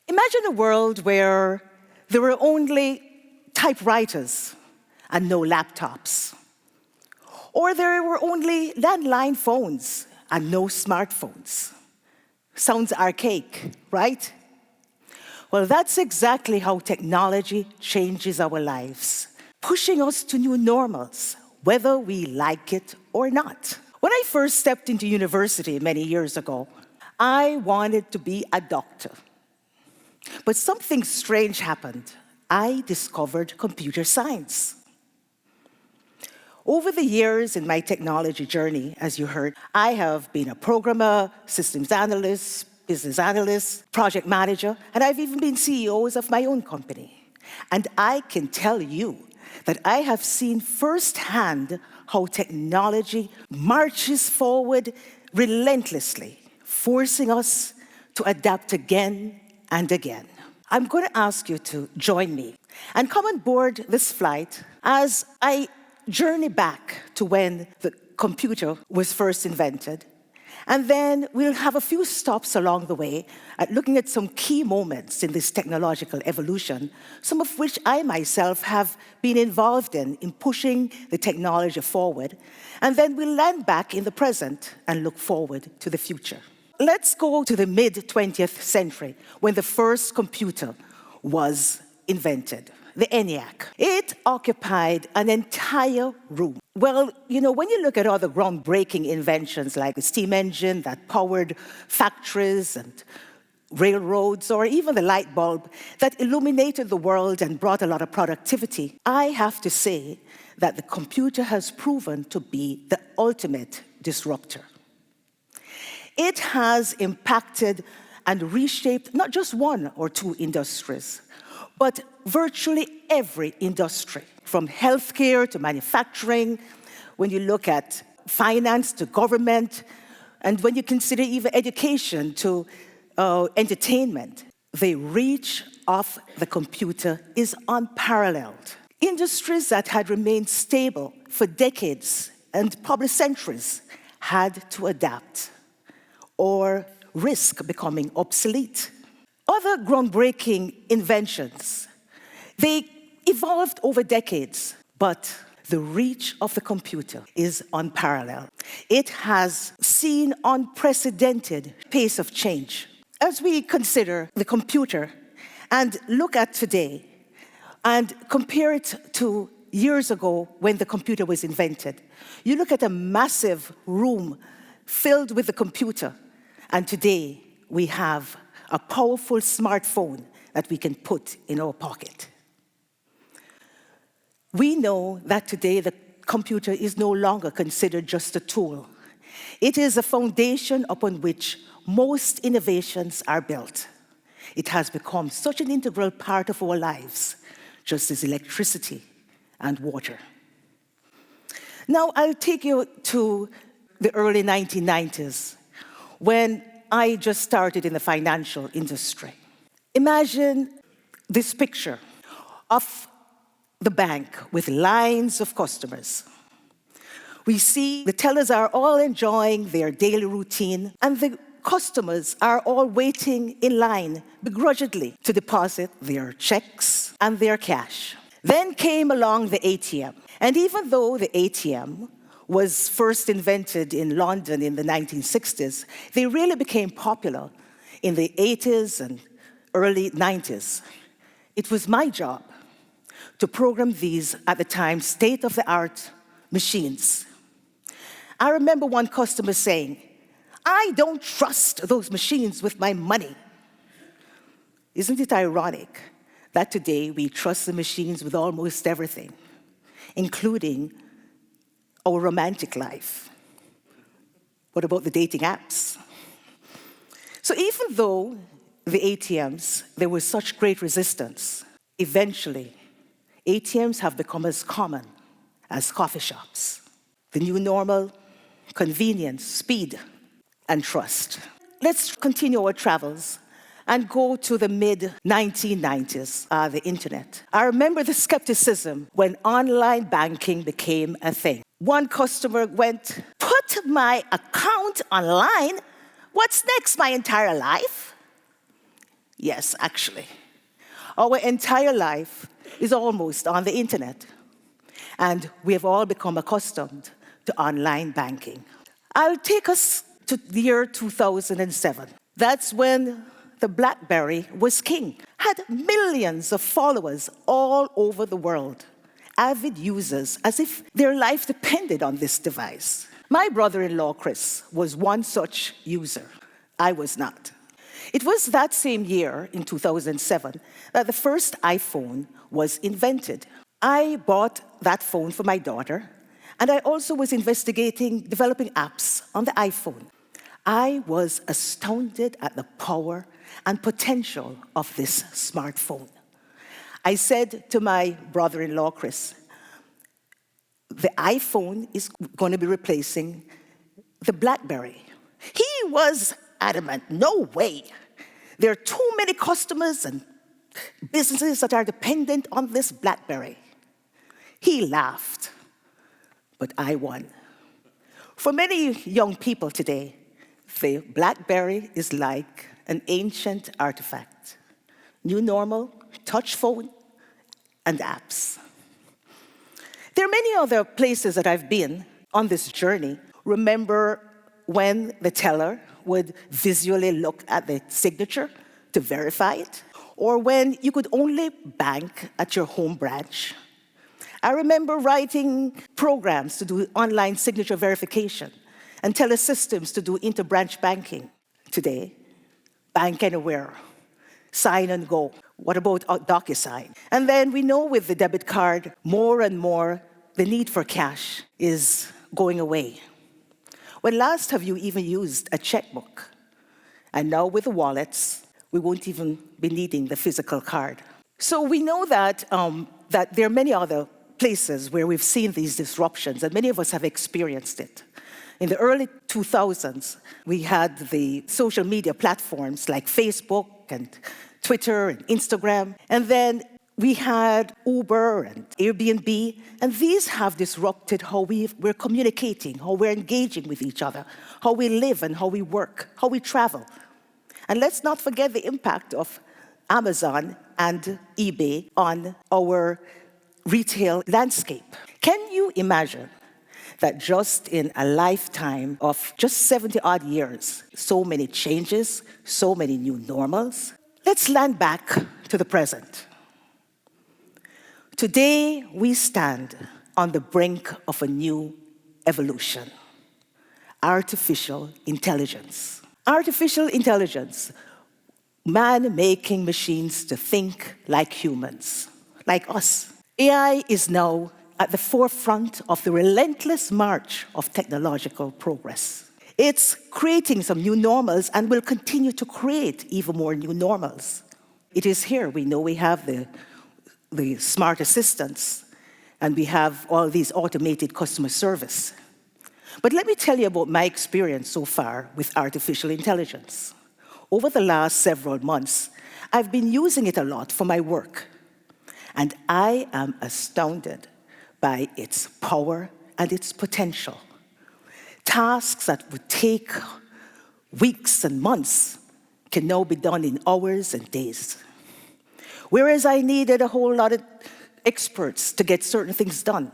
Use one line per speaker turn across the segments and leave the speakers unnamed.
Imagine a world where there were only typewriters and no laptops. Or there were only landline phones and no smartphones. Sounds archaic, right? Well, that's exactly how technology changes our lives, pushing us to new normals, whether we like it or not. When I first stepped into university many years ago, I wanted to be a doctor. But something strange happened. I discovered computer science. Over the years in my technology journey, as you heard, I have been a programmer, systems analyst, business analyst, project manager, and I've even been CEOs of my own company. And I can tell you that I have seen firsthand how technology marches forward relentlessly, forcing us to adapt again and again. I'm going to ask you to join me and come on board this flight as I journey back to when the computer was first invented. And then we'll have a few stops along the way at looking at some key moments in this technological evolution, some of which I myself have been involved in pushing the technology forward. And then we'll land back in the present and look forward to the future. Let's go to the mid-20th century when the first computer was invented, the ENIAC. It occupied an entire room. Well, when you look at other groundbreaking inventions like the steam engine that powered factories and railroads, or even the light bulb that illuminated the world and brought a lot of productivity, I have to say that the computer has proven to be the ultimate disruptor. It has impacted and reshaped not just one or two industries, but virtually every industry, from healthcare to manufacturing, when you look at finance to government, and when you consider even education to entertainment. The reach of the computer is unparalleled. Industries that had remained stable for decades and probably centuries had to adapt or risk becoming obsolete. Other groundbreaking inventions, they evolved over decades, but the reach of the computer is unparalleled. It has seen unprecedented pace of change. As we consider the computer and look at today and compare it to years ago when the computer was invented, you look at a massive room filled with the computer, and today we have a powerful smartphone that we can put in our pocket. We know that today the computer is no longer considered just a tool. It is a foundation upon which most innovations are built. It has become such an integral part of our lives, just as electricity and water. Now, I'll take you to the early 1990s, when I just started in the financial industry. Imagine this picture of the bank with lines of customers. We see the tellers are all enjoying their daily routine, and the customers are all waiting in line begrudgingly to deposit their checks and their cash. Then came along the ATM. And even though the ATM was first invented in London in the 1960s, they really became popular in the 80s and early 90s. It was my job to program these, at the time, state-of-the-art machines. I remember one customer saying, "I don't trust those machines with my money." Isn't it ironic that today we trust the machines with almost everything, including our romantic life? What about the dating apps? So even though the ATMs, there was such great resistance, eventually ATMs have become as common as coffee shops. The new normal, convenience, speed, and trust. Let's continue our travels and go to the mid-1990s, the internet. I remember the skepticism when online banking became a thing. One customer went, "Put my account online? What's next, my entire life?" Yes, actually. Our entire life is almost on the internet, and we have all become accustomed to online banking. I'll take us to the year 2007. That's when the BlackBerry was king, had millions of followers all over the world, avid users, as if their life depended on this device. My brother-in-law, Chris, was one such user. I was not. It was that same year, in 2007, that the first iPhone was invented. I bought that phone for my daughter, and I also was investigating developing apps on the iPhone. I was astounded at the power and potential of this smartphone. I said to my brother-in-law, Chris, the iPhone is going to be replacing the BlackBerry. He was adamant, no way. There are too many customers and businesses that are dependent on this BlackBerry. He laughed, but I won. For many young people today, the BlackBerry is like an ancient artifact. New normal, touch phone, and apps. There are many other places that I've been on this journey. Remember when the teller would visually look at the signature to verify it? Or when you could only bank at your home branch? I remember writing programs to do online signature verification and telesystems to do inter-branch banking. Today, bank anywhere, sign and go. What about DocuSign? And then we know with the debit card, more and more, the need for cash is going away. When last have you even used a checkbook? And now with the wallets, we won't even be needing the physical card. So we know that, that there are many other places where we've seen these disruptions, and many of us have experienced it. In the early 2000s, we had the social media platforms like Facebook and Twitter and Instagram, and then we had Uber and Airbnb, and these have disrupted how we're communicating, how we're engaging with each other, how we live and how we work, how we travel. And let's not forget the impact of Amazon and eBay on our retail landscape. Can you imagine that just in a lifetime of just 70 odd years, so many changes, so many new normals? Let's land back to the present. Today, we stand on the brink of a new evolution: artificial intelligence. Artificial intelligence, man making machines to think like humans, like us. AI is now at the forefront of the relentless march of technological progress. It's creating some new normals and will continue to create even more new normals. It is here. We know we have the smart assistants, and we have all these automated customer service. But let me tell you about my experience so far with artificial intelligence. Over the last several months, I've been using it a lot for my work, and I am astounded by its power and its potential. Tasks that would take weeks and months can now be done in hours and days. Whereas I needed a whole lot of experts to get certain things done,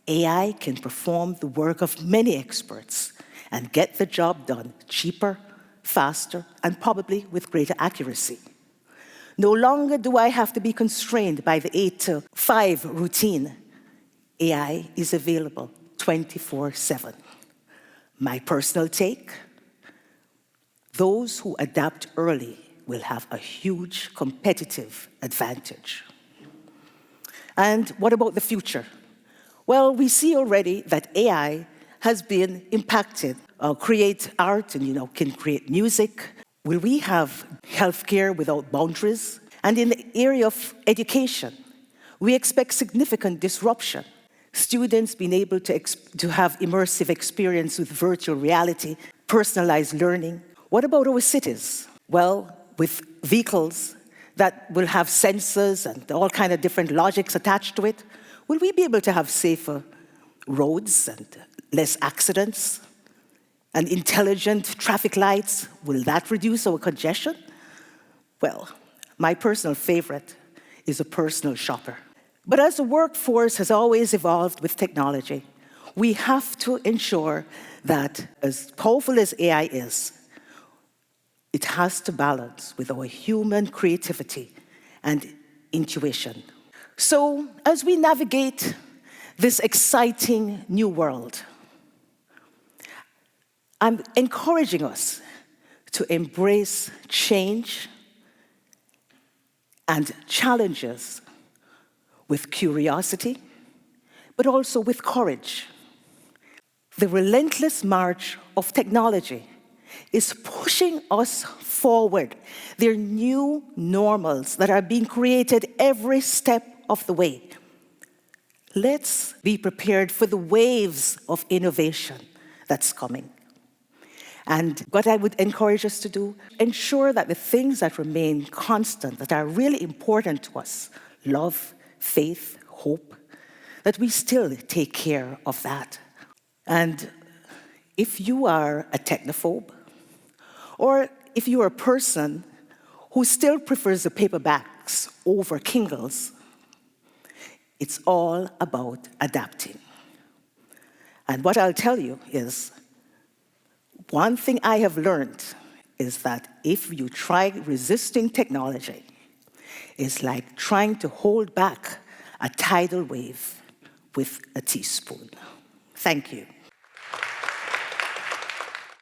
AI can perform the work of many experts and get the job done cheaper, faster, and probably with greater accuracy. No longer do I have to be constrained by the 8 to 5 routine. AI is available 24/7. My personal take: those who adapt early will have a huge competitive advantage. And what about the future? Well, we see already that AI has been impacted, create art and can create music. Will we have healthcare without boundaries? And in the area of education, we expect significant disruption. Students being able to have immersive experience with virtual reality, personalized learning. What about our cities? Well, with vehicles that will have sensors and all kind of different logics attached to it, will we be able to have safer roads and less accidents? And intelligent traffic lights, will that reduce our congestion? Well, my personal favorite is a personal shopper. But as the workforce has always evolved with technology, we have to ensure that as powerful as AI is, it has to balance with our human creativity and intuition. So as we navigate this exciting new world, I'm encouraging us to embrace change and challenges with curiosity, but also with courage. The relentless march of technology is pushing us forward. There are new normals that are being created every step of the way. Let's be prepared for the waves of innovation that's coming. And what I would encourage us to do, ensure that the things that remain constant, that are really important to us, love, faith, hope, that we still take care of that. And if you are a technophobe, or if you are a person who still prefers the paperbacks over Kindles, it's all about adapting. And what I'll tell you is, one thing I have learned is that if you try resisting technology, it's like trying to hold back a tidal wave with a teaspoon. Thank you.